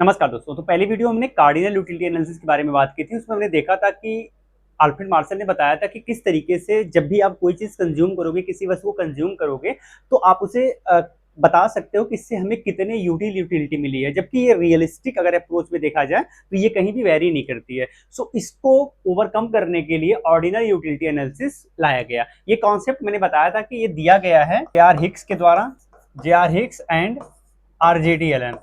नमस्कार दोस्तों। तो पहली वीडियो हमने कार्डिनल यूटिलिटी एनालिसिस के बारे में बात की थी। उसमें हमने देखा था कि अल्फ्रेड मार्शल ने बताया था कि किस तरीके से जब भी आप कोई चीज़ कंज्यूम करोगे, किसी वस्तु को कंज्यूम करोगे, तो आप उसे बता सकते हो कि इससे हमें कितने यूटिलिटी मिली है। जबकि ये रियलिस्टिक अगर अप्रोच में देखा जाए तो ये कहीं भी वेरी नहीं करती है। सो इसको ओवरकम करने के लिए ऑर्डिनल यूटिलिटी एनालिसिस लाया गया। ये कॉन्सेप्ट मैंने बताया था कि ये दिया गया है जे.आर. हिक्स के द्वारा, J R. Hicks and R J D. Allen.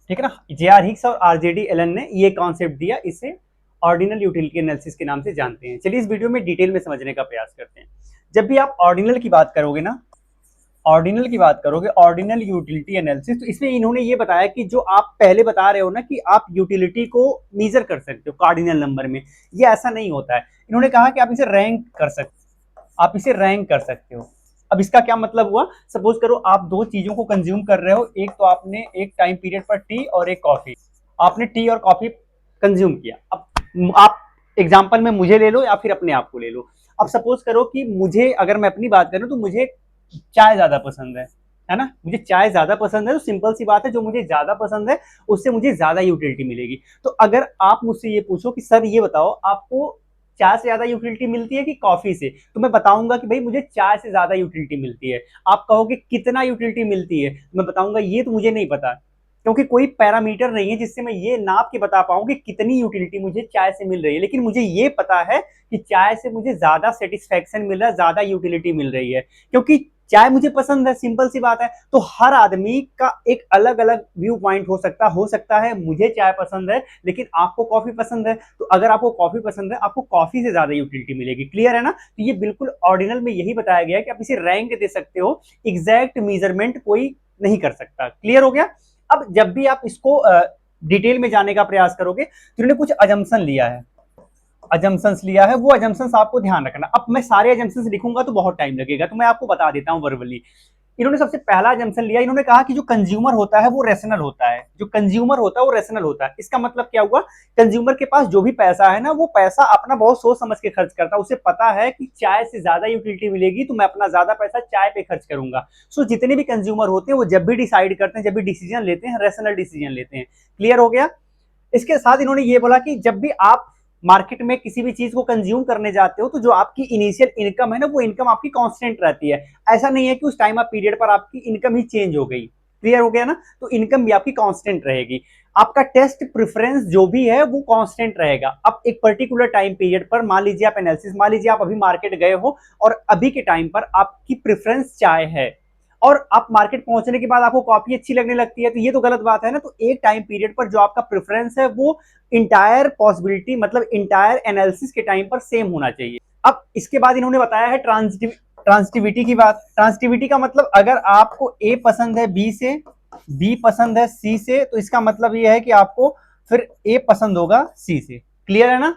ठीक है ना। जे.आर. हिक्स और आर.जे.डी. एलन ने ये कॉन्सेप्ट दिया। इसे ऑर्डिनल यूटिलिटी एनालिसिस के नाम से जानते हैं। चलिए इस वीडियो में डिटेल में समझने का प्रयास करते हैं। जब भी आप ऑर्डिनल की बात करोगे ना, ऑर्डिनल की बात करोगे, ऑर्डिनल यूटिलिटी एनालिसिस, तो इसमें इन्होंने ये बताया कि जो आप पहले बता रहे हो ना कि आप यूटिलिटी को मेजर कर सकते हो कार्डिनल नंबर में, ये ऐसा नहीं होता है। इन्होंने कहा कि आप इसे रैंक कर सकते, आप इसे रैंक कर सकते हो। अब इसका क्या मतलब हुआ? सपोज करो आप दो चीजों को कंज्यूम कर रहे हो। एक तो आपने एक टाइम पीरियड पर टी और एक कॉफी, आपने टी और कॉफी कंज्यूम किया। अब आप एग्जांपल में मुझे ले लो या फिर अपने आप को ले लो। अब सपोज करो कि मुझे, अगर मैं अपनी बात करूं तो मुझे चाय ज्यादा पसंद है ना। मुझे चाय ज्यादा पसंद है, तो सिंपल सी बात है, जो मुझे ज्यादा पसंद है उससे मुझे ज्यादा यूटिलिटी मिलेगी। तो अगर आप मुझसे ये पूछो कि सर ये बताओ आपको चाय से ज्यादा यूटिलिटी मिलती है कि कॉफी से, तो मैं बताऊंगा कि भाई मुझे चाय से ज्यादा यूटिलिटी मिलती है। आप कहोगे कितना यूटिलिटी मिलती है, मैं बताऊंगा ये तो मुझे नहीं पता, क्योंकि कोई पैरामीटर नहीं है जिससे मैं ये नाप के बता पाऊं कि कितनी यूटिलिटी मुझे चाय से मिल रही है। लेकिन मुझे ये पता है कि चाय से मुझे ज्यादा सेटिस्फेक्शन मिल रहा है, ज्यादा यूटिलिटी मिल रही है, क्योंकि चाय मुझे पसंद है। सिंपल सी बात है। तो हर आदमी का एक अलग अलग व्यू पॉइंट हो सकता है मुझे चाय पसंद है लेकिन आपको कॉफी पसंद है। तो अगर आपको कॉफी पसंद है, आपको कॉफी से ज्यादा यूटिलिटी मिलेगी। क्लियर है ना। तो ये बिल्कुल ऑर्डिनल में यही बताया गया है कि आप इसे रैंक दे सकते हो, एग्जैक्ट मेजरमेंट कोई नहीं कर सकता। क्लियर हो गया। अब जब भी आप इसको डिटेल में जाने का प्रयास करोगे तो इन्होंने कुछ अजम्पशन लिया है, अजम्पशंस लिया है। वो अजम्पशंस आपको ध्यान रखना। अब मैं सारे अजम्पशंस लिखूंगा तो बहुत टाइम लगेगा, तो मैं आपको बता देता हूं वर्बली। इन्होंने सबसे पहला अजम्पशन लिया, इन्होंने कहा कि जो कंज्यूमर होता है वो रेशनल होता है। जो कंज्यूमर होता है वो रेशनल होता है। इसका मतलब क्या हुआ? कंज्यूमर के पास जो भी पैसा है ना, वो पैसा अपना बहुत सोच समझ के खर्च करता है। उसे पता है कि चाय से ज्यादा यूटिलिटी मिलेगी तो मैं अपना ज्यादा पैसा चाय पे खर्च करूंगा। सो जितने भी कंज्यूमर होते हैं वो जब भी डिसाइड करते हैं, जब भी डिसीजन लेते हैं, रेशनल डिसीजन लेते हैं। क्लियर हो गया। इसके साथ इन्होंने ये बोला कि जब भी आप मार्केट में किसी भी चीज को कंज्यूम करने जाते हो तो जो आपकी इनिशियल इनकम है ना, वो इनकम आपकी कांस्टेंट रहती है। ऐसा नहीं है कि उस टाइम आप पीरियड पर आपकी इनकम ही चेंज हो गई। क्लियर हो गया ना। तो इनकम भी आपकी कांस्टेंट रहेगी। आपका टेस्ट प्रेफरेंस जो भी है वो कांस्टेंट रहेगा। अब एक पर्टिकुलर टाइम पीरियड पर मान लीजिए आप एनालिसिस, मान लीजिए आप अभी मार्केट गए हो और अभी के टाइम पर आपकी प्रेफरेंस चाय है और आप मार्केट पहुंचने के बाद आपको कॉफी अच्छी लगने लगती है, तो ये तो गलत बात है ना। तो एक टाइम पीरियड पर जो आपका प्रेफरेंस है वो इंटायर पॉसिबिलिटी, मतलब इंटायर एनालिसिस के टाइम पर सेम होना चाहिए। अब इसके बाद इन्होंने बताया है ट्रांसिटिविटी की बात। ट्रांसिटिविटी का मतलब अगर आपको ए पसंद है बी से, बी पसंद है सी से, तो इसका मतलब ये है कि आपको फिर ए पसंद होगा सी से। क्लियर है ना।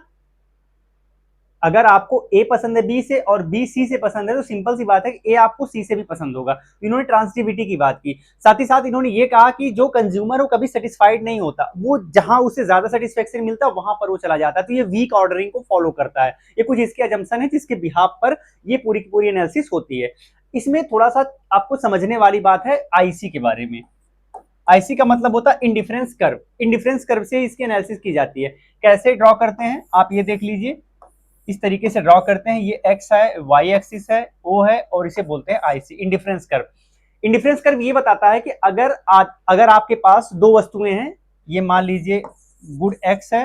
अगर आपको ए पसंद है बी से और बी सी से पसंद है, तो सिंपल सी बात है कि ए आपको सी से भी पसंद होगा। इन्होंने ट्रांसिटिविटी की बात की। साथ ही साथ इन्होंने ये कहा कि जो कंज्यूमर वो कभी सेटिस्फाइड नहीं होता, वो जहां उसे ज्यादा सेटिस्फेक्शन मिलता है वहां पर वो चला जाता है। तो ये वीक ऑर्डरिंग को फॉलो करता है। ये कुछ इसके अजम्पशन है जिसके बिहाफ पर ये पूरी की पूरी एनालिसिस होती है। इसमें थोड़ा सा आपको समझने वाली बात है आईसी के बारे में। आईसी का मतलब होता है इंडिफरेंस कर्व। इंडिफरेंस कर्व से इसकी एनालिसिस की जाती है। कैसे ड्रॉ करते हैं आप ये देख लीजिए। इस तरीके से ड्रॉ करते हैं। ये एक्स है, वाई एक्सिस है, ओ है, और इसे बोलते हैं IC, indifference curve. Indifference curve ये बताता है कि अगर आपके पास दो वस्तुएं हैं, ये मान लीजिए गुड एक्स है,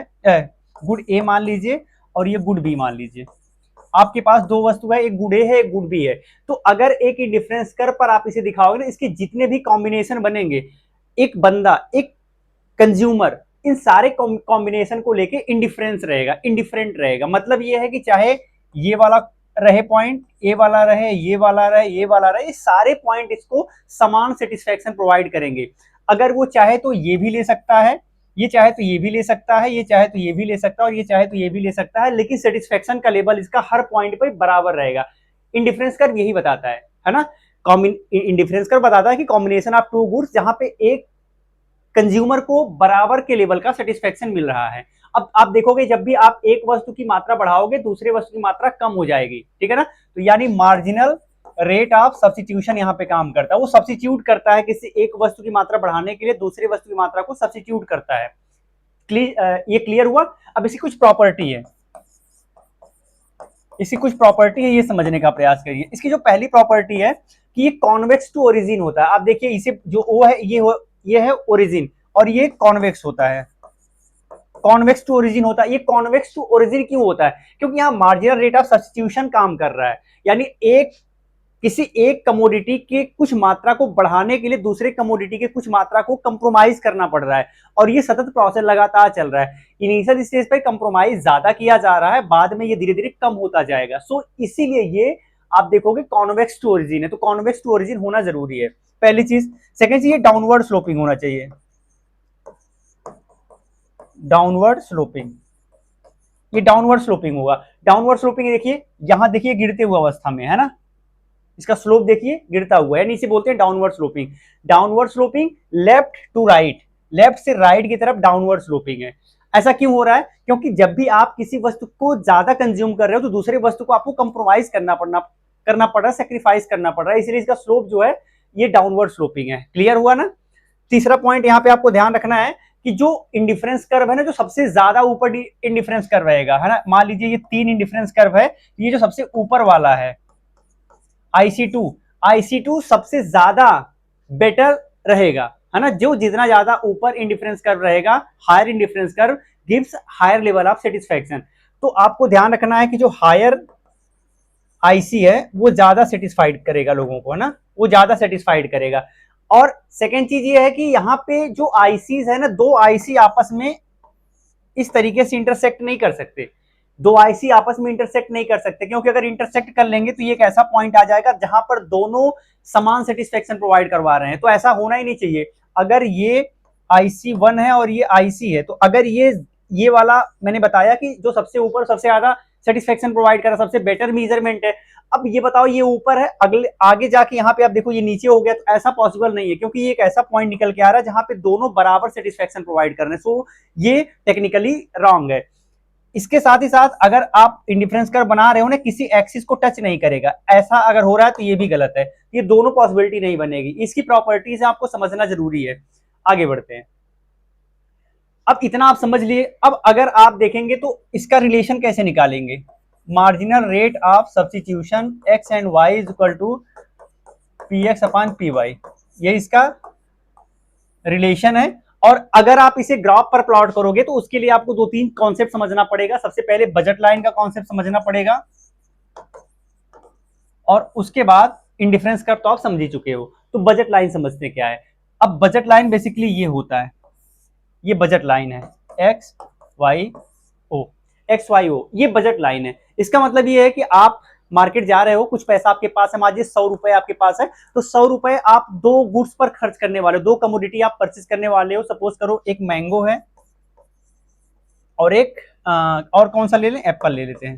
गुड ए मान लीजिए, और ये गुड बी मान लीजिए। आपके पास दो वस्तु है, एक गुड ए है, एक गुड बी है। तो अगर एक इंडिफरेंस कर्व पर आप इसे दिखाओगे ना, इसके जितने भी कॉम्बिनेशन बनेंगे, एक बंदा, एक कंज्यूमर, इन सारे कॉम्बिनेशन को लेके इंडिफरेंस रहेगा, इंडिफरेंट रहेगा। मतलब ये है कि चाहे ये वाला रहे पॉइंट, ए वाला रहे, ये वाला रहे, ये वाला रहे, ये सारे पॉइंट इसको समान सेटिस्फेक्शन प्रोवाइड करेंगे। अगर वो चाहे तो ये भी ले सकता है, ये चाहे तो ये भी ले सकता है, ये चाहे तो ये भी ले सकता है, और ये चाहे तो ये भी ले सकता है, लेकिन सेटिस्फेक्शन का लेवल इसका हर पॉइंट पर बराबर रहेगा। इंडिफरेंस कर्व यही बताता है ना। इंडिफरेंस कर्व बताता है कि कॉम्बिनेशन ऑफ टू गुड्स, जहां पे एक कंज्यूमर को बराबर के लेवल का सेटिस्फेक्शन मिल रहा है। अब आप देखोगे जब भी आप एक वस्तु की मात्रा बढ़ाओगे, दूसरे वस्तु की मात्रा कम हो जाएगी। ठीक है ना। तो यानी मार्जिनल रेट ऑफ सब्स्टिट्यूशन यहाँ पे काम करता है, वो सब्स्टिट्यूट करता है किसी एक वस्तु की मात्रा बढ़ाने के लिए दूसरी वस्तु की मात्रा को सब्स्टिट्यूट करता है। ये क्लियर हुआ। अब इसकी कुछ प्रॉपर्टी है, ये समझने का प्रयास करिए। इसकी जो पहली प्रॉपर्टी है कि ये कॉन्वेक्स टू ओरिजिन होता है। आप देखिए इसे जो ओ है ये है ओरिजिन और ये कॉन्वेक्स होता है, कॉन्वेक्स टू ओरिजिन होता है। ये कॉन्वेक्स टू ओरिजिन क्यों होता है? क्योंकि यहाँ मार्जिनल रेट ऑफ सब्स्टिट्यूशन काम कर रहा है, यानी किसी एक कमोडिटी के कुछ मात्रा को बढ़ाने के लिए दूसरे कमोडिटी के कुछ मात्रा को कंप्रोमाइज करना पड़ रहा है, और ये सतत प्रोसेस लगातार चल रहा है। इनिशियल स्टेज पर कंप्रोमाइज ज्यादा किया जा रहा है, बाद में ये धीरे धीरे कम होता जाएगा। सो इसीलिए ये आप देखोगे कॉन्वेक्स टू ओरिजिन है, तो कॉन्वेक्स टू ओरिजिन होना जरूरी है, पहली चीज। सेकेंड चीज, ये डाउनवर्ड स्लोपिंग होना चाहिए, डाउनवर्ड स्लोपिंग, ये डाउनवर्ड स्लोपिंग होगा। डाउनवर्ड स्लोपिंग देखिए, यहां देखिए गिरते हुए अवस्था में है ना, इसका स्लोप देखिए गिरता हुआ है, नीचे बोलते हैं downward sloping. Downward sloping left to right, left से राइट की तरफ डाउनवर्ड स्लोपिंग है। ऐसा क्यों हो रहा है? क्योंकि जब भी आप किसी वस्तु को ज्यादा कंज्यूम कर रहे हो तो दूसरे वस्तु को आपको कंप्रोमाइज करना पड़ रहा है, सेक्रीफाइस करना पड़ रहा है, इसलिए इसका स्लोप जो है ये डाउनवर्ड स्लोपिंग है। क्लियर हुआ ना। तीसरा पॉइंट यहाँ पे आपको ध्यान रखना है कि जो इंडिफरेंस कर्व है ना, जो सबसे ज्यादा ऊपर इंडिफरेंस कर्व रहेगा है ना, मान लीजिए ये 3 इंडिफरेंस कर्व है, ये जो सबसे ऊपर वाला है IC2 सबसे ज्यादा बेटर रहेगा है ना। जो जितना ज्यादा ऊपर इंडिफरेंस कर्व रहेगा, higher indifference curve gives higher level of satisfaction. तो आपको ध्यान रखना है कि जो हायर IC है वो ज्यादा सेटिस्फाइड करेगा लोगों को है ना, वो ज्यादा सेटिस्फाइड करेगा। और सेकेंड चीज ये है कि यहाँ पे जो ICs है ना, 2 IC आपस में इस तरीके से इंटरसेक्ट नहीं कर सकते, 2 IC आपस में इंटरसेक्ट नहीं कर सकते, क्योंकि अगर इंटरसेक्ट कर लेंगे तो ये एक ऐसा पॉइंट आ जाएगा जहां पर दोनों समान सेटिस्फेक्शन प्रोवाइड करवा रहे हैं, तो ऐसा होना ही नहीं चाहिए। अगर ये IC1 है और ये IC है, तो अगर ये वाला मैंने बताया कि जो सबसे ऊपर सबसे ज्यादा सेटिस्फेक्शन प्रोवाइड कर रहा है, सबसे बेटर मेजरमेंट है। अब ये बताओ ये ऊपर है, अगले आगे जाके यहाँ पे आप देखो ये नीचे हो गया, तो ऐसा पॉसिबल नहीं है, क्योंकि ये एक ऐसा पॉइंट निकल के आ रहा है जहां पे दोनों बराबर सेटिस्फेक्शन प्रोवाइड कर रहे हैं। सो ये टेक्निकली रॉन्ग है। इसके साथ ही साथ अगर आप इंडिफरेंस कर्व बना रहे हो ना, किसी एक्सिस को टच नहीं करेगा, ऐसा अगर हो रहा है तो ये भी गलत है, ये दोनों पॉसिबिलिटी नहीं बनेगी। इसकी प्रॉपर्टीज आपको समझना जरूरी है। आगे बढ़ते हैं। अब इतना आप समझ लिए। अब अगर आप देखेंगे तो इसका रिलेशन कैसे निकालेंगे? Marginal rate of substitution X and Y is equal to px upon py, ये इसका रिलेशन है। और अगर आप इसे ग्राफ पर प्लॉट करोगे तो उसके लिए आपको 2-3 कॉन्सेप्ट समझना पड़ेगा। सबसे पहले बजट लाइन का कॉन्सेप्ट समझना पड़ेगा, और उसके बाद इंडिफरेंस कर्व तो आप समझ ही चुके हो। तो बजट लाइन समझते क्या है। अब बजट लाइन बेसिकली ये होता है, ये बजट लाइन है एक्स वाई ओ, ये बजट लाइन है। इसका मतलब ये है कि आप मार्केट जा रहे हो, कुछ पैसा आपके पास है, मान लीजिए 100 रुपए आपके पास है, तो 100 रुपए आप 2 गुड्स पर खर्च करने वाले हो, 2 कमोडिटी आप परचेज करने वाले हो। सपोज करो एक मैंगो है और एक और कौन सा ले लें, एप्पल ले लेते हैं।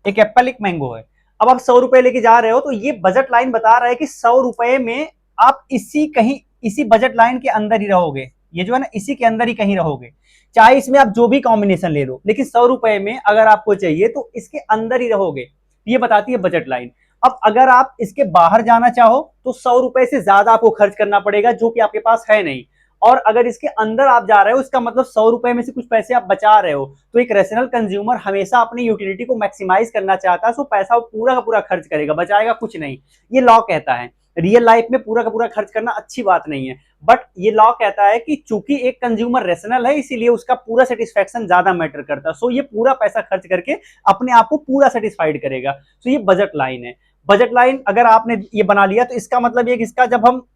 एक एप्पल एक मैंगो है। अब आप 100 रुपए लेके जा रहे हो, तो ये बजट लाइन बता रहा है कि 100 रुपए में आप इसी बजट लाइन के अंदर ही रहोगे, ये जो है ना इसी के अंदर ही कहीं रहोगे, चाहे इसमें आप जो भी कॉम्बिनेशन ले लो, लेकिन 100 रुपए में अगर आपको चाहिए तो इसके अंदर ही रहोगे। ये बताती है बजट लाइन। अब अगर आप इसके बाहर जाना चाहो तो 100 रुपए से ज्यादा आपको खर्च करना पड़ेगा, जो कि आपके पास है नहीं। और अगर इसके अंदर आप जा रहे हो, इसका मतलब 100 रुपए में से कुछ पैसे आप बचा रहे हो। तो एक रैशनल कंज्यूमर हमेशा अपनी यूटिलिटी को मैक्सिमाइज करना चाहता है, सो पैसा वो पूरा का पूरा खर्च करेगा, बचाएगा कुछ नहीं। ये लॉ कहता है। रियल लाइफ में पूरा का पूरा खर्च करना अच्छी बात नहीं है, बट ये लॉ कहता है कि चूंकि एक कंज्यूमर रैशनल है, इसीलिए उसका पूरा सेटिस्फेक्शन ज्यादा मैटर करता है। सो ये पूरा पैसा खर्च करके अपने आप को पूरा सेटिस्फाइड करेगा। सो ये बजट लाइन है। बजट लाइन अगर आपने ये बना लिया तो इसका मतलब ये कि इसका जब हम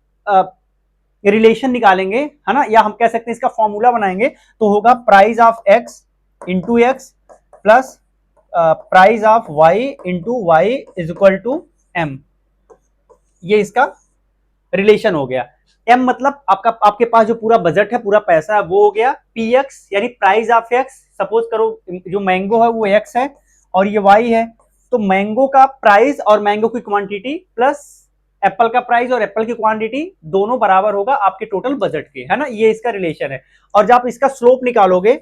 रिलेशन निकालेंगे है ना, या हम कह सकते हैं इसका फॉर्मूला बनाएंगे, तो होगा price of X into X plus price of Y into Y is equal to M. ये इसका रिलेशन हो गया। एम मतलब आपके पास जो पूरा बजट है, पूरा पैसा है, वो हो गया। पी एक्स यानी प्राइस ऑफ एक्स, सपोज करो जो मैंगो है वो एक्स है और ये वाई है, तो मैंगो का प्राइस और मैंगो की क्वांटिटी प्लस एप्पल का प्राइस और एप्पल की क्वांटिटी दोनों बराबर होगा आपके टोटल बजट के, है ना। ये इसका रिलेशन है। और जब आप इसका स्लोप निकालोगे,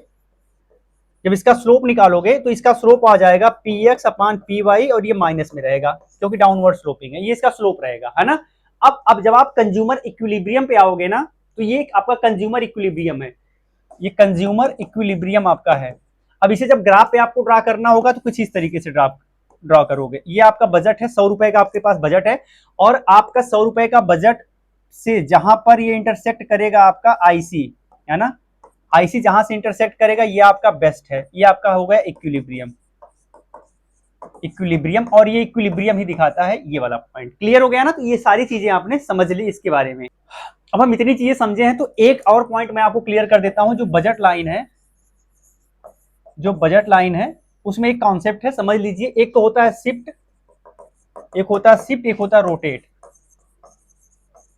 जब इसका स्लोप निकालोगे तो इसका स्लोप आ जाएगा px अपान py और ये माइनस में रहेगा क्योंकि डाउनवर्ड स्लोपिंग है, ये इसका स्लोप रहेगा, है ना। अब जब आप कंज्यूमर इक्विलिब्रियम पे आओगे ना, तो ये आपका कंज्यूमर इक्विलिब्रियम है, ये कंज्यूमर इक्विलिब्रियम आपका है। अब इसे जब ग्राफ पे आपको ड्रा करना होगा तो कुछ इस तरीके से ड्रा करोगे। ये आपका बजट है, 100 रुपए का आपके पास बजट है, और आपका 100 रुपए का बजट से जहां पर ये इंटरसेक्ट करेगा आपका आईसी, है ना, आईसी जहां से इंटरसेक्ट करेगा ये आपका बेस्ट है, ये आपका हो गया इक्विलिब्रियम, इक्विलिब्रियम, और ये इक्विलिब्रियम ही दिखाता है ये वाला पॉइंट। क्लियर हो गया ना। तो ये सारी चीजें आपने समझ ली इसके बारे में। अब हम इतनी चीजें समझे हैं तो एक और पॉइंट मैं आपको क्लियर कर देता हूं। जो बजट लाइन है, जो बजट लाइन है उसमें एक कॉन्सेप्ट है, समझ लीजिए। एक तो होता है शिफ्ट, एक होता है शिफ्ट, एक होता है रोटेट।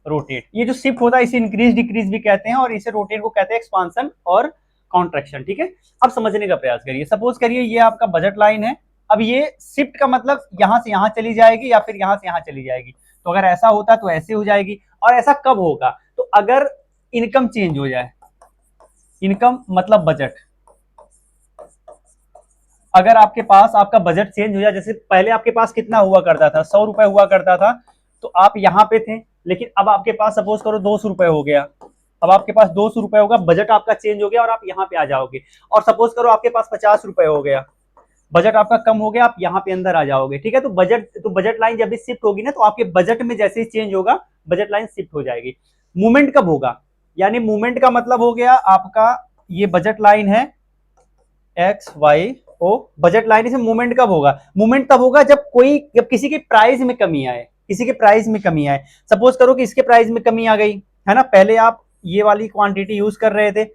रोटेट, ये जो शिफ्ट होता है इसे इंक्रीज डिक्रीज भी कहते हैं, और इसे रोटेट को कहते हैं एक्सपांशन और कॉन्ट्रैक्शन। ठीक है, अब समझने का प्रयास करिए। सपोज करिए ये आपका बजट लाइन है। अब ये शिफ्ट का मतलब यहां से यहां चली जाएगी या फिर यहां से यहां चली जाएगी। तो अगर ऐसा होता तो ऐसे हो जाएगी। और ऐसा कब होगा? तो अगर इनकम चेंज हो जाए, इनकम मतलब बजट, अगर आपके पास आपका बजट चेंज हो जाए, जैसे पहले आपके पास कितना हुआ करता था, 100 रुपए हुआ करता था, तो आप यहां पे थे, लेकिन अब आपके पास सपोज करो 200 रुपए हो गया। अब आपके पास 200 रुपए होगा, बजट आपका चेंज हो गया और आप यहाँ पे आ जाओगे। और सपोज करो आपके पास 50 रुपए हो गया, बजट आपका कम हो गया, आप यहाँ पे अंदर आ जाओगे। ठीक है, तो बजट लाइन जब भी शिफ्ट होगी ना, तो आपके बजट में जैसे ही चेंज होगा बजट लाइन शिफ्ट हो जाएगी। मूवमेंट कब होगा? यानी मूवमेंट का मतलब हो गया आपका, ये बजट लाइन है X Y O, budget line से मूवमेंट कब होगा? मूवमेंट तब होगा जब किसी के प्राइस में कमी आए, किसी के प्राइस में कमी आए। सपोज करो कि इसके प्राइस में कमी आ गई, है ना। पहले आप ये वाली क्वांटिटी यूज कर रहे थे,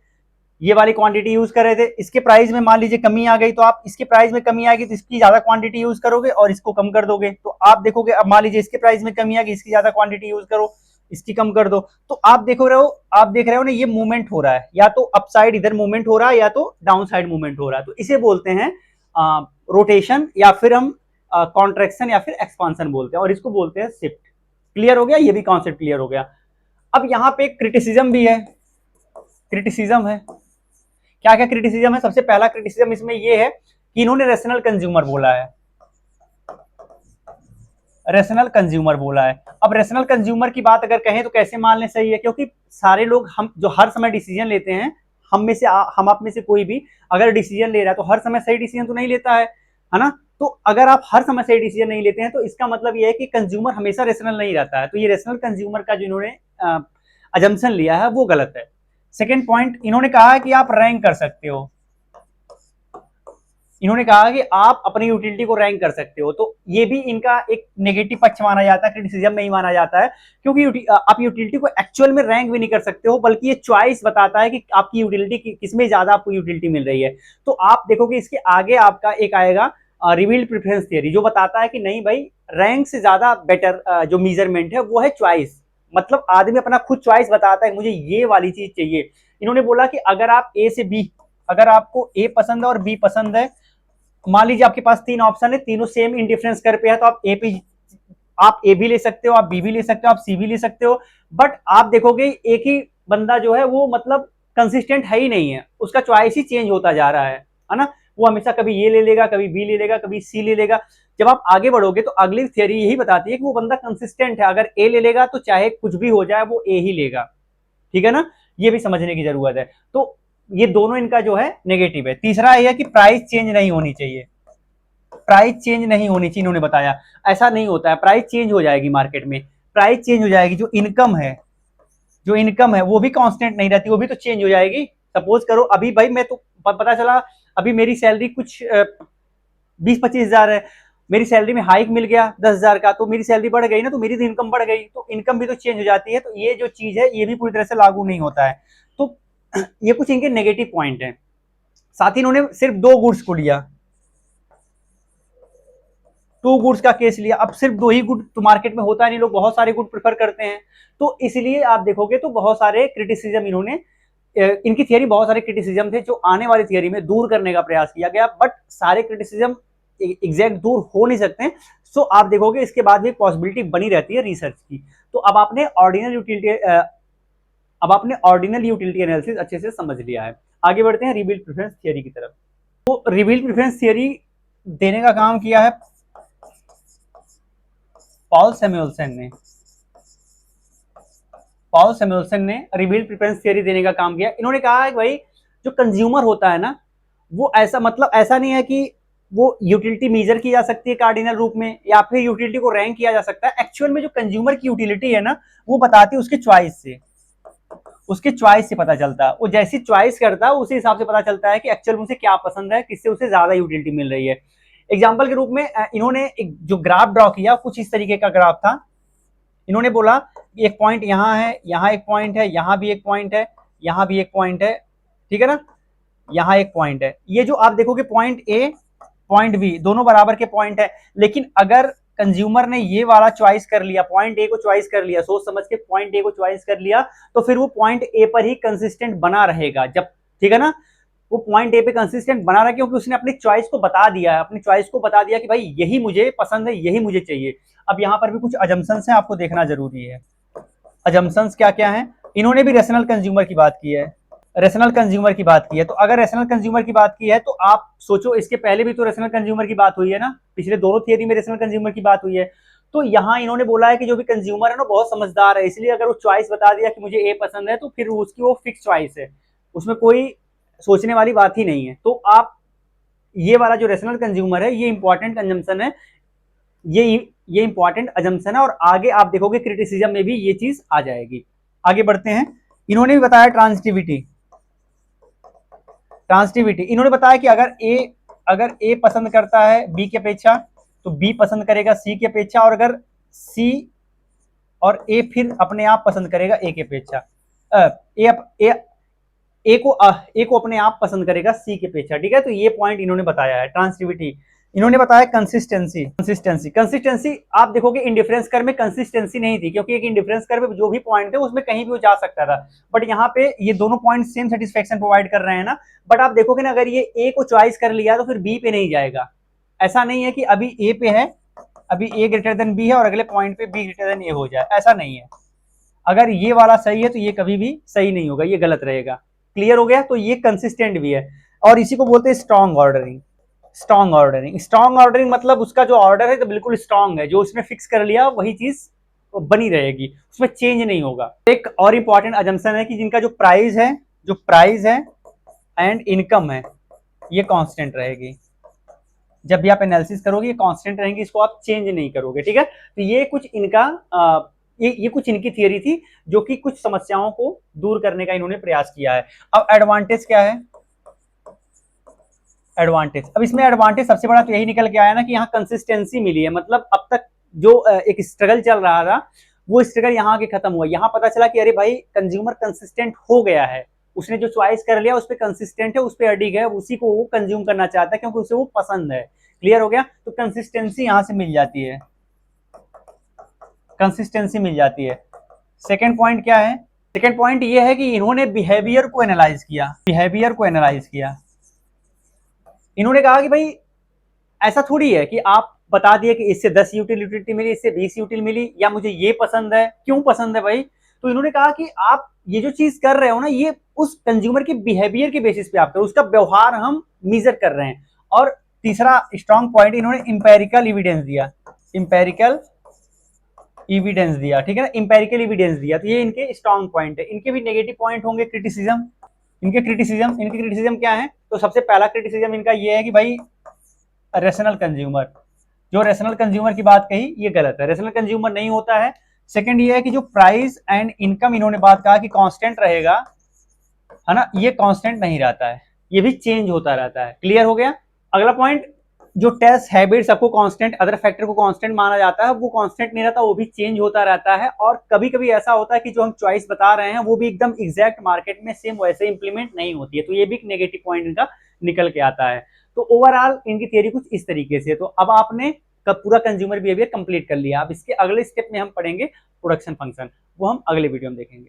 ये वाली क्वांटिटी यूज कर रहे थे, इसके प्राइस में मान लीजिए कमी आ गई, तो आप इसके प्राइस में कमी आ गई तो इसकी ज्यादा क्वांटिटी यूज करोगे और इसको कम कर दोगे। तो आप देखोगे, अब मान लीजिए इसके प्राइस में कमी आ गई, इसकी ज्यादा क्वांटिटी यूज करो, इसकी कम कर दो। तो आप देख रहे हो ना, ये मूवमेंट हो रहा है, या तो अपसाइड इधर मूवमेंट हो रहा है या तो डाउन साइड मूवमेंट हो रहा है। तो इसे बोलते हैं रोटेशन, या फिर हम कॉन्ट्रैक्शन या फिर एक्सपांशन बोलते हैं, और इसको बोलते हैं शिफ्ट। क्लियर हो गया, ये भी कॉन्सेप्ट क्लियर हो गया। अब यहाँ पे क्रिटिसिज्म भी है, क्रिटिसिज्म है। क्या क्या क्रिटिसिज्म है? सबसे पहला क्रिटिसिज्म इसमें ये है कि इन्होंने रेशनल कंज्यूमर बोला है, रेशनल कंज्यूमर बोला है। अब रेशनल कंज्यूमर की बात अगर कहें तो कैसे मान लें सही है? क्योंकि सारे लोग, हम जो हर समय डिसीजन लेते हैं, हम आप में से कोई भी अगर डिसीजन ले रहा है तो हर समय सही डिसीजन तो नहीं लेता है ना। तो अगर आप हर समय सही डिसीजन नहीं लेते हैं तो इसका मतलब ये है कि कंज्यूमर हमेशा रेशनल नहीं रहता है। तो ये रेशनल कंज्यूमर का जो इन्होंने अजम्पशन लिया है वो गलत है। सेकेंड पॉइंट, इन्होंने कहा है कि आप रैंक कर सकते हो, इन्होंने कहा कि आप अपनी यूटिलिटी को रैंक कर सकते हो। तो ये भी इनका एक नेगेटिव पक्ष माना जाता है, क्रिटिसिज्म में ही माना जाता है, क्योंकि आप यूटिलिटी को एक्चुअल में रैंक भी नहीं कर सकते हो, बल्कि ये चॉइस बताता है कि आपकी यूटिलिटी किसमें ज्यादा आपको यूटिलिटी मिल रही है। तो आप देखोगे इसके आगे आपका एक आएगा रिवील्ड प्रेफरेंस थियरी, जो बताता है कि नहीं भाई, रैंक से ज्यादा बेटर जो मेजरमेंट है वो है चॉइस। मतलब आदमी अपना खुद चॉइस बताता है, मुझे ये वाली चीज चाहिए। इन्होंने बोला कि अगर आप ए से बी, अगर आपको ए पसंद है और बी पसंद है, मान लीजिए आपके पास 3 ऑप्शन है, तीनों सेम इंडिफरेंस कर पे है, तो आप ए भी ले सकते हो, आप बी भी ले सकते हो, आप सी भी ले सकते हो। बट आप देखोगे एक ही बंदा जो है वो मतलब कंसिस्टेंट है ही नहीं है, उसका चॉइस ही चेंज होता जा रहा है ना। वो हमेशा कभी ये ले लेगा, कभी बी ले लेगा, कभी सी ले लेगा। जब आप आगे बढ़ोगे तो अगली थियरी यही बताती है कि वो बंदा कंसिस्टेंट है, अगर ए ले लेगा तो चाहे कुछ भी हो जाए वो ए ही लेगा। ठीक है ना, ये भी समझने की जरूरत है। तो ये दोनों इनका जो है नेगेटिव है। तीसरा यह है कि प्राइस चेंज नहीं होनी चाहिए, प्राइस चेंज नहीं होनी चाहिए। इन्होंने बताया ऐसा नहीं होता है, प्राइस चेंज हो जाएगी मार्केट में, प्राइस चेंज हो जाएगी। जो इनकम है, जो इनकम है वो भी कांस्टेंट नहीं रहती, वो भी तो चेंज हो जाएगी। सपोज करो अभी भाई मैं तो पता चला अभी मेरी सैलरी कुछ 20-25 हजार है, मेरी सैलरी में हाइक मिल गया 10,000 का, तो मेरी सैलरी बढ़ गई ना, तो मेरी तो इनकम बढ़ गई, तो इनकम भी तो चेंज हो जाती है। तो ये जो चीज है ये भी पूरी तरह से लागू नहीं होता है। तो ये कुछ इनके नेगेटिव पॉइंट है। साथ ही इन्होंने सिर्फ 2 गुड्स को लिया, 2 गुड्स का केस लिया। अब सिर्फ 2 ही गुड तो मार्केट में होता नहीं, लोग बहुत सारे गुड प्रेफर करते हैं। तो इसलिए आप देखोगे तो बहुत सारे क्रिटिसिज्म इन्होंने, इनकी थियरी बहुत सारे क्रिटिसिज्म थे जो आने वाली थियरी में दूर करने का प्रयास किया गया, बट सारे क्रिटिसिज्म एग्जैक्ट दूर हो नहीं सकते। सो आप देखोगे इसके बाद भी एक पॉसिबिलिटी बनी रहती है रिसर्च की। तो अब आपने ऑर्डिनल यूटिलिटी एनालिसिस अच्छे से समझ लिया है। आगे बढ़ते हैं रिबिल्ड प्रेफरेंस थियरी की तरफ। तो रिवील्ड प्रेफरेंस थियरी देने का काम किया है पॉल सैमुअल्सन ने। पॉल सैमुअल्सन ने रिवील्ड प्रेफरेंस थियरी देने का काम किया। इन्होंने कहा है कि भाई जो कंज्यूमर होता है ना, वो ऐसा मतलब ऐसा नहीं है कि वो यूटिलिटी मेजर की जा सकती है कार्डिनल रूप में, या फिर यूटिलिटी को रैंक किया जा सकता है। एक्चुअल में जो कंज्यूमर की यूटिलिटी है ना, वो बताती है उसके चॉइस से, उसके चॉइस से पता चलता है। वो जैसी चॉइस करता है उसी हिसाब से पता चलता है कि एक्चुअल में उसे क्या पसंद है, किससे उसे ज्यादा यूटिलिटी मिल रही है। एग्जाम्पल के रूप में इन्होंने एक जो ग्राफ ड्रॉ किया कुछ इस तरीके का ग्राफ था। इन्होंने बोला एक पॉइंट यहाँ है, यहाँ एक पॉइंट है, यहाँ भी एक पॉइंट है, यहाँ भी एक पॉइंट है, ठीक है ना, यहाँ एक पॉइंट है। ये जो आप देखोगे पॉइंट ए पॉइंट बी दोनों बराबर के पॉइंट है, लेकिन अगर कंज्यूमर ने ये वाला चॉइस कर लिया, पॉइंट ए को चॉइस कर लिया, सोच समझ के पॉइंट ए को चॉइस कर लिया, तो फिर वो पॉइंट ए पर ही कंसिस्टेंट बना रहेगा जब, ठीक है ना, वो पॉइंट ए पे कंसिस्टेंट बना रहा, क्योंकि उसने अपनी चॉइस को बता दिया है, अपनी चॉइस को बता दिया कि भाई यही मुझे पसंद है, यही मुझे चाहिए। अब यहाँ पर भी कुछ अजम्पशंस हैं, आपको देखना जरूरी है। अजम्पशंस क्या क्या है, इन्होंने भी रेशनल कंज्यूमर की बात की है, रेशनल कंज्यूमर की बात की है। तो अगर रेशनल कंज्यूमर की बात की है तो आप सोचो इसके पहले भी तो रेशनल कंज्यूमर की बात हुई है ना, पिछले दोनों थियरी में रेशनल कंज्यूमर की बात हुई है। तो यहाँ इन्होंने बोला है कि जो भी कंज्यूमर है ना बहुत समझदार है, इसलिए अगर वो चॉइस बता दिया कि मुझे ए पसंद है तो फिर उसकी वो फिक्स चॉइस है, उसमें कोई सोचने वाली बात ही नहीं है। तो आप ये वाला जो रेशनल कंज्यूमर है ये इंपॉर्टेंट कंजम्पशन है, ये इंपॉर्टेंट अजम्पशन है, और आगे आप देखोगे क्रिटिसिज्म में भी ये चीज आ जाएगी। आगे बढ़ते हैं। इन्होंने भी बताया ट्रांसिटिविटी, ट्रांसिटिविटी इन्होंने बताया कि अगर ए पसंद करता है बी की अपेक्षा तो बी पसंद करेगा सी की अपेक्षा, और अगर सी और ए फिर अपने आप पसंद करेगा ए की अपेक्षा, ए को अपने आप पसंद करेगा सी की अपेक्षा, ठीक है। तो ये पॉइंट इन्होंने बताया है ट्रांसिटिविटी। इन्होंने बताया कंसिस्टेंसी, कंसिस्टेंसी आप देखोगे इंडिफरेंस कर्व में कंसिस्टेंसी नहीं थी, क्योंकि एक इंडिफरेंस कर्व में जो भी पॉइंट थे उसमें कहीं भी वो जा सकता था, बट यहाँ पे ये दोनों पॉइंट सेम सेटिस्फेक्शन प्रोवाइड कर रहे हैं ना। बट आप देखोगे ना अगर ये ए को चॉइस कर लिया तो फिर बी पे नहीं जाएगा। ऐसा नहीं है कि अभी ए पे है, अभी ए ग्रेटर देन बी है और अगले पॉइंट पे बी ग्रेटर देन ए हो जाए, ऐसा नहीं है। अगर ये वाला सही है तो ये कभी भी सही नहीं होगा, ये गलत रहेगा। क्लियर हो गया। तो ये कंसिस्टेंट भी है, और इसी को बोलते हैं strong ordering. Strong ordering, strong ordering मतलब उसका जो ऑर्डर है तो बिल्कुल स्ट्रॉन्ग है, जो उसने फिक्स कर लिया वही चीज बनी रहेगी, उसमें चेंज नहीं होगा। एक और इंपॉर्टेंट अजम्पशन है कि जिनका जो प्राइस है एंड इनकम है ये कांस्टेंट रहेगी। जब भी आप एनालिसिस करोगे ये कांस्टेंट रहेंगी, इसको आप चेंज नहीं करोगे, ठीक है। तो ये कुछ इनका ये कुछ इनकी थियरी थी जो कि कुछ समस्याओं को दूर करने का इन्होंने प्रयास किया है। अब एडवांटेज क्या है, एडवांटेज, अब इसमें एडवांटेज सबसे बड़ा तो यही निकल के आया ना कि यहाँ कंसिस्टेंसी मिली है। मतलब अब तक जो एक स्ट्रगल चल रहा था वो स्ट्रगल यहाँ के खत्म हुआ। यहाँ पता चला कि अरे भाई कंज्यूमर कंसिस्टेंट हो गया है, उसने जो चॉइस कर लिया उस पर कंसिस्टेंट है, उस पर अडिग है, उसी को वो कंज्यूम करना चाहता है क्योंकि उसे वो पसंद है। क्लियर हो गया। तो कंसिस्टेंसी यहाँ से मिल जाती है, कंसिस्टेंसी मिल जाती है। सेकेंड पॉइंट क्या है, सेकेंड पॉइंट ये है कि इन्होंने बिहेवियर को एनालाइज किया, बिहेवियर को एनालाइज किया। इन्होंने कहा कि भाई ऐसा थोड़ी है कि आप बता दिए कि इससे 10 यूटिलिटी मिली, इससे 20 यूटिल मिली, या मुझे ये पसंद है, क्यों पसंद है भाई। तो इन्होंने कहा कि आप ये जो चीज कर रहे हो ना ये उस कंज्यूमर के बिहेवियर के बेसिस पे आप करो, उसका व्यवहार हम मेजर कर रहे हैं। और तीसरा स्ट्रॉन्ग पॉइंट इन्होंने इंपेरिकल एविडेंस दिया, इंपेरिकल एविडेंस दिया, ठीक है ना, इंपेरिकल एविडेंस दिया। तो ये इनके स्ट्रॉन्ग पॉइंट है। इनके भी नेगेटिव पॉइंट होंगे, क्रिटिसिज्म, इनके क्रिटिसिज्म क्या है। तो सबसे पहला क्रिटिसिज्म इनका ये है कि भाई रेशनल कंज्यूमर, जो रेशनल कंज्यूमर की बात कही ये गलत है, रेशनल कंज्यूमर नहीं होता है। सेकंड ये है कि जो प्राइस एंड इनकम इन्होंने बात कहा कि कांस्टेंट रहेगा, है ना, ये कांस्टेंट नहीं रहता है, ये भी चेंज होता रहता है। क्लियर हो गया। अगला पॉइंट, जो टेस्ट हैबिट सबको कांस्टेंट, अदर फैक्टर को कांस्टेंट माना जाता है, वो कांस्टेंट नहीं रहता, वो भी चेंज होता रहता है। और कभी कभी ऐसा होता है कि जो हम चॉइस बता रहे हैं वो भी एकदम एग्जैक्ट मार्केट में सेम वैसे इंप्लीमेंट नहीं होती है। तो ये भी एक नेगेटिव पॉइंट इनका निकल के आता है। तो ओवरऑल इनकी थियरी कुछ इस तरीके से। तो अब आपने पूरा कंज्यूमर बिहेवियर कंप्लीट कर लिया। अब इसके अगले स्टेप में हम पढ़ेंगे प्रोडक्शन फंक्शन, वो हम अगले वीडियो में देखेंगे।